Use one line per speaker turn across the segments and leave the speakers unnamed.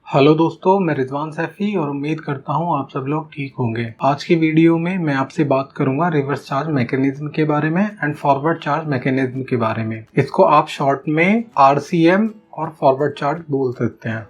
Hello दोस्तों, मैं रिजवान सैफी और उम्मीद करता हूँ आप सब लोग ठीक होंगे। आज की वीडियो में मैं आपसे बात करूंगा रिवर्स चार्ज मैकेनिज्म के बारे में एंड फॉरवर्ड चार्ज मैकेनिज्म के बारे में। इसको आप शॉर्ट में आरसीएम और फॉरवर्ड चार्ज बोल सकते हैं।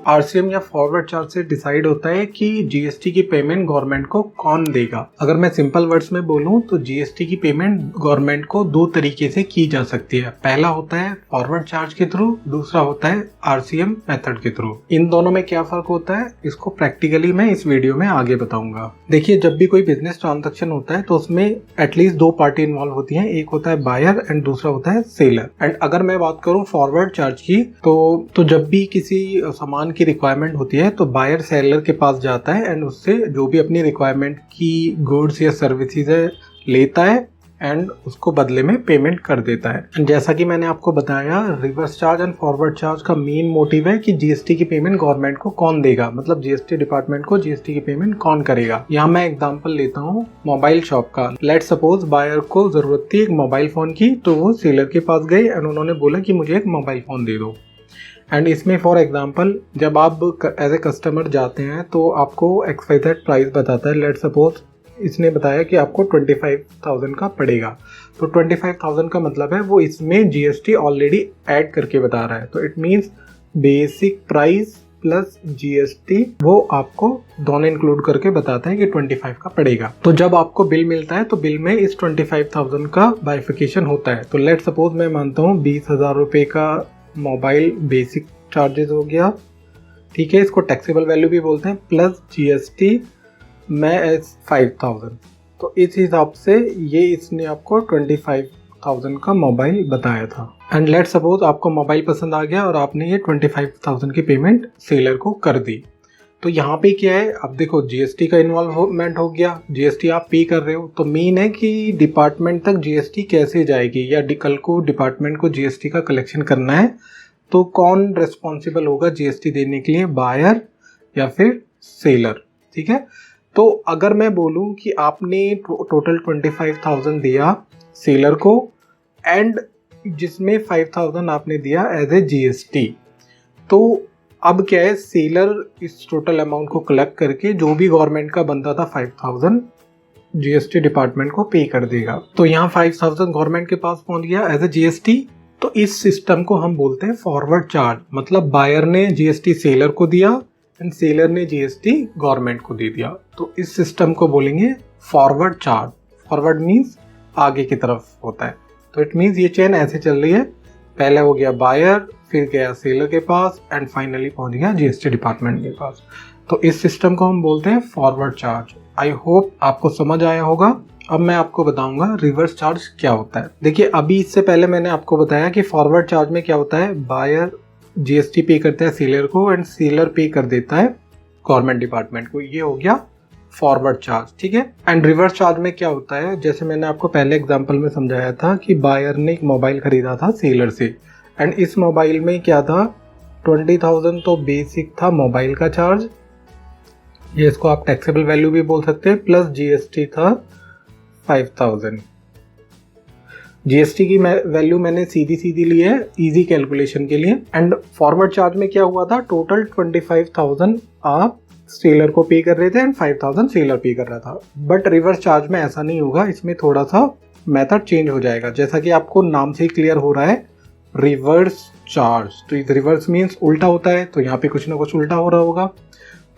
आरसीएम या फॉरवर्ड चार्ज से डिसाइड होता है कि जीएसटी की पेमेंट गवर्नमेंट को कौन देगा। अगर मैं सिंपल वर्ड्स में बोलूं तो जीएसटी की पेमेंट गवर्नमेंट को दो तरीके से की जा सकती है। पहला होता है फॉरवर्ड चार्ज के थ्रू, दूसरा होता है आरसीएम मेथड के थ्रू। इन दोनों में क्या फर्क होता है इसको प्रैक्टिकली मैं इस वीडियो में आगे बताऊंगा। देखिए, जब भी कोई बिजनेस ट्रांजेक्शन होता है तो उसमें एटलीस्ट दो पार्टी इन्वॉल्व होती है। एक होता है बायर एंड दूसरा होता है सेलर। एंड अगर मैं बात करूं फॉरवर्ड चार्ज की तो जब भी किसी सामान की रिक्वायरमेंट होती है तो बायर सेलर के पास जाता है एंड उससे जो भी अपनी रिक्वायरमेंट की गुड्स या सर्विसेज है लेता है एंड उसको बदले में पेमेंट कर देता है। जैसा कि मैंने आपको बताया, reverse charge and forward charge का मेन मोटिव है कि जीएसटी की पेमेंट गवर्नमेंट को कौन देगा, मतलब जीएसटी डिपार्टमेंट को जीएसटी की पेमेंट कौन करेगा। यहाँ मैं एग्जांपल लेता हूँ मोबाइल शॉप का। लेट सपोज बायर को जरूरत थी एक मोबाइल फोन की, तो वो सेलर के पास गए एंड उन्होंने बोला कि मुझे एक मोबाइल फोन दे दो। एंड इसमें फॉर एग्जांपल जब आप एज ए कस्टमर जाते हैं तो आपको XYZ प्राइस बताता है। लेट सपोज इसने बताया कि आपको 25,000 का पड़ेगा, तो 25,000 का मतलब है वो इसमें जीएसटी ऑलरेडी ऐड करके बता रहा है। तो it means basic price plus GST वो आपको दोनों इंक्लूड करके बताता है कि 25 का पड़ेगा। तो जब आपको बिल मिलता है तो बिल में इस 25,000 का बाइफिकेशन होता है। तो लेट सपोज मैं मानता हूँ 20,000 रुपये का मोबाइल बेसिक चार्जेस हो गया, ठीक है, इसको टैक्सेबल वैल्यू भी बोलते हैं, प्लस जीएसटी मैं एज 5,000। तो इस हिसाब से ये इसने आपको 25,000 का मोबाइल बताया था। एंड लेट सपोज आपको मोबाइल पसंद आ गया और आपने ये 25,000 की पेमेंट सेलर को कर दी। तो यहाँ पे क्या है, अब देखो जीएसटी का इन्वॉल्वमेंट हो गया, जीएसटी आप पे कर रहे हो। तो मेन है कि डिपार्टमेंट तक जीएसटी कैसे जाएगी, या कल को डिपार्टमेंट को जीएसटी का कलेक्शन करना है तो कौन रिस्पॉन्सिबल होगा जीएसटी देने के लिए, बायर या फिर सेलर। ठीक है, तो अगर मैं बोलूँ कि आपने टोटल 25,000 दिया सेलर को एंड जिसमें 5,000 आपने दिया एज ए जीएसटी, तो अब क्या है, सेलर इस टोटल अमाउंट को कलेक्ट करके जो भी गवर्नमेंट का बनता था 5,000 जीएसटी डिपार्टमेंट को पे कर देगा। तो यहाँ 5,000 गवर्नमेंट के पास पहुंच गया एज ए जीएसटी। तो इस सिस्टम को हम बोलते हैं फॉरवर्ड चार्ज। मतलब बायर ने जीएसटी सेलर को दिया एंड सेलर ने जीएसटी गवर्नमेंट को दे दिया। तो इस सिस्टम को बोलेंगे फॉरवर्ड चार्ज। फॉरवर्ड मीन्स आगे की तरफ होता है। तो इट मीन्स ये चेन ऐसे चल रही है, पहले हो गया बायर, फिर गया सेलर के पास एंड फाइनली पहुंच गया जीएसटी डिपार्टमेंट के पास। तो इस सिस्टम को हम बोलते हैं फॉरवर्ड चार्ज। आई होप आपको समझ आया होगा। अब मैं आपको बताऊंगा रिवर्स चार्ज क्या होता है। देखिए, अभी इससे पहले मैंने आपको बताया कि फॉरवर्ड चार्ज में क्या होता है, बायर जीएसटी पे करता है सेलर को एंड सेलर पे कर देता है गवर्नमेंट डिपार्टमेंट को। ये हो गया फॉरवर्ड चार्ज, ठीक है। एंड रिवर्स चार्ज में क्या होता है, जैसे मैंने आपको पहले एग्जांपल में समझाया था कि बायर ने एक मोबाइल खरीदा था सेलर से एंड इस मोबाइल में क्या था, 20,000 तो बेसिक था मोबाइल का चार्ज, ये इसको आप टैक्सेबल वैल्यू भी बोल सकते हैं, प्लस जीएसटी था 5,000। जीएसटी की वैल्यू मैंने सीधी ली है इजी कैलकुलेशन के लिए। एंड फॉरवर्ड चार्ज में क्या हुआ था, टोटल 25,000 आप सेलर को पे कर रहे थे एंड 5,000 सेलर पे कर रहा था। बट रिवर्स चार्ज में ऐसा नहीं होगा, इसमें थोड़ा सा मेथड चेंज हो जाएगा। जैसा कि आपको नाम से ही क्लियर हो रहा है, रिवर्स चार्ज। तो रिवर्स मीन्स उल्टा होता है, तो यहाँ पे कुछ ना कुछ उल्टा हो रहा होगा।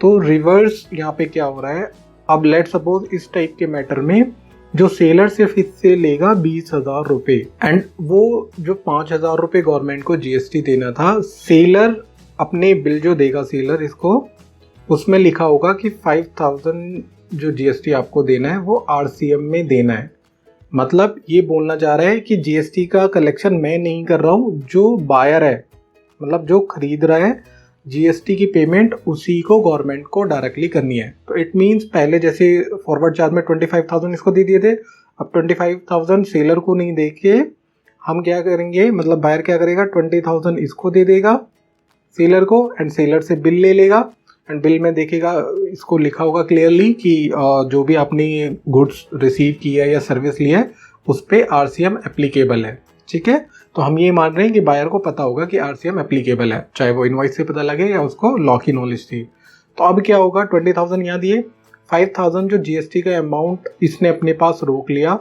तो रिवर्स यहाँ पे क्या हो रहा है, अब लेट सपोज इस टाइप के मैटर में जो सेलर सिर्फ इससे लेगा 20,000 रुपये एंड वो जो 5,000 रुपये गवर्नमेंट को जीएसटी देना था, सेलर अपने बिल जो देगा सेलर इसको, उसमें लिखा होगा कि 5,000 जो जीएसटी आपको देना है वो आरसीएम में देना है। मतलब ये बोलना चाह रहा है कि जीएसटी का कलेक्शन मैं नहीं कर रहा हूँ, जो बायर है मतलब जो खरीद रहा है, जीएसटी की पेमेंट उसी को गवर्नमेंट को डायरेक्टली करनी है। तो इट मीन्स पहले जैसे फॉरवर्ड चार्ज में 25,000 इसको दे दिए थे, अब 25,000 सेलर को नहीं दे के हम क्या करेंगे, मतलब बायर क्या करेगा, 20,000 इसको दे देगा सेलर को एंड सेलर से बिल ले लेगा एंड बिल में देखेगा, इसको लिखा होगा क्लियरली कि जो भी आपने गुड्स रिसीव किया या सर्विस लिया है उस पर RCM एप्लीकेबल है। ठीक है, तो हम ये मान रहे हैं कि बायर को पता होगा कि RCM एप्लीकेबल है, चाहे वो इनवॉइस से पता लगे या उसको लॉ की नॉलेज थी। तो अब क्या होगा, 20,000 यहाँ दिए, 5,000 जो GST का अमाउंट इसने अपने पास रोक लिया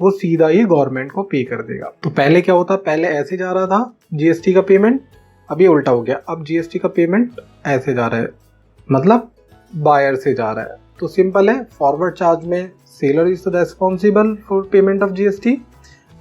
वो सीधा ही गवर्नमेंट को पे कर देगा। तो पहले क्या होता, पहले ऐसे जा रहा था GST का पेमेंट, अब ये उल्टा हो गया, अब GST का पेमेंट ऐसे जा रहा है, मतलब बायर से जा रहा है। तो सिंपल है, फॉरवर्ड चार्ज में seller is responsible for payment of GST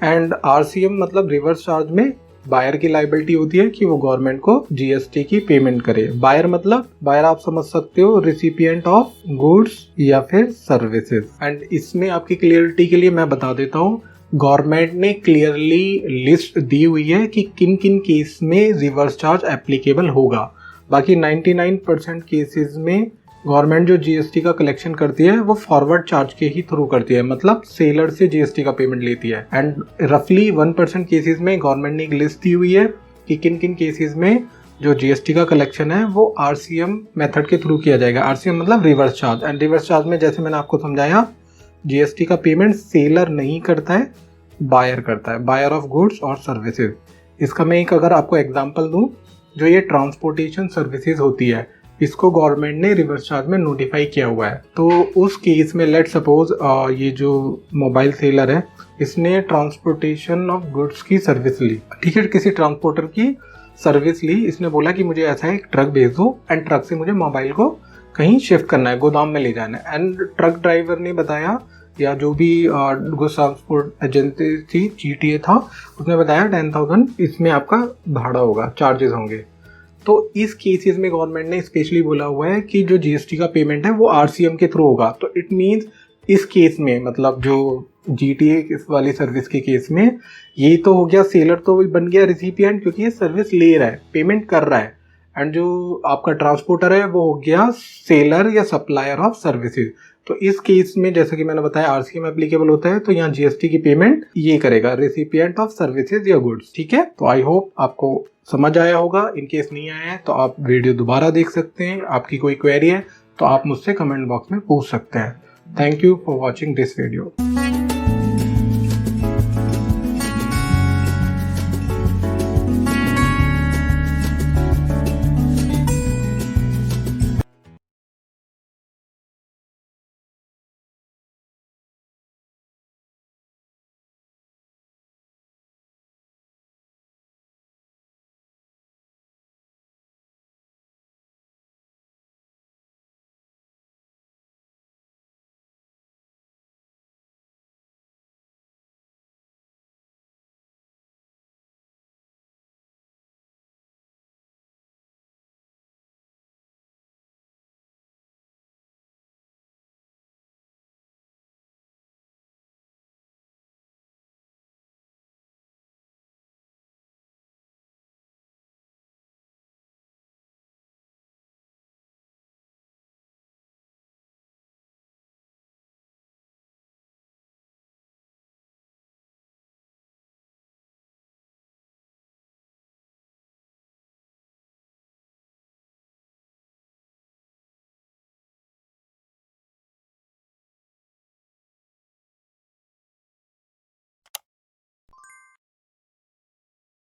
and RCM मतलब रिवर्स चार्ज में बायर की लाइबिलिटी होती है कि वो गवर्नमेंट को GST की पेमेंट करे। बायर मतलब, बायर आप समझ सकते हो रिसिपिएंट ऑफ गुड्स या फिर सर्विसेज। एंड इसमें आपकी क्लियरिटी के लिए मैं बता देता हूँ, गवर्नमेंट ने क्लियरली लिस्ट दी हुई है कि किन किन केस में रिवर्स चार्ज एप्लीकेबल होगा। बाकी 99% केसेस में गवर्नमेंट जो GST का कलेक्शन करती है वो फॉरवर्ड चार्ज के ही थ्रू करती है, मतलब सेलर से GST का पेमेंट लेती है। एंड रफली 1% केसेस में गवर्नमेंट ने एक लिस्ट दी हुई है कि किन किन केसेस में जो GST का कलेक्शन है वो RCM मेथड के थ्रू किया जाएगा। RCM मतलब reverse charge, and reverse charge में जैसे मैंने आपको समझाया GST का पेमेंट सेलर नहीं करता है, बायर करता है, बायर ऑफ गुड्स और सर्विसेज। इसका मैं एक अगर आपको एग्जांपल दूं, जो ये ट्रांसपोर्टेशन सर्विसेज होती है इसको गवर्नमेंट ने रिवर्स चार्ज में नोटिफाई किया हुआ है। तो उस केस में लेट सपोज ये जो मोबाइल सेलर है इसने ट्रांसपोर्टेशन ऑफ गुड्स की सर्विस ली, ठीक है, किसी ट्रांसपोर्टर की सर्विस ली, इसने बोला कि मुझे ऐसा एक ट्रक भेज दो एंड ट्रक से मुझे मोबाइल को कहीं शिफ्ट करना है, गोदाम में ले जाना है। एंड ट्रक ड्राइवर ने बताया या जो भी गुड्स ट्रांसपोर्ट एजेंसी थी GTA था उसने बताया 10,000 इसमें आपका भाड़ा होगा, चार्जेस होंगे। तो इस केसेस में गवर्नमेंट ने स्पेशली बोला हुआ है कि जो GST का पेमेंट है वो RCM के थ्रू होगा। तो इट मीन्स इस केस में, मतलब जो GTA इस वाली सर्विस के केस में ये तो हो गया, सेलर तो बन गया रिसिपिएंट क्योंकि ये सर्विस ले रहा है, पेमेंट कर रहा है, एंड जो आपका ट्रांसपोर्टर है वो हो गया सेलर या सप्लायर ऑफ सर्विसेज। तो इस केस में जैसा कि मैंने बताया RCM एप्लीकेबल होता है, तो यहाँ GST की पेमेंट ये करेगा, रेसिपिएंट ऑफ सर्विसेज या गुड्स। ठीक है, तो आई होप आपको समझ आया होगा। इन केस नहीं आया है तो आप वीडियो दोबारा देख सकते हैं। आपकी कोई क्वेरी है तो आप मुझसे कमेंट बॉक्स में पूछ सकते हैं। Thank you for watching this video.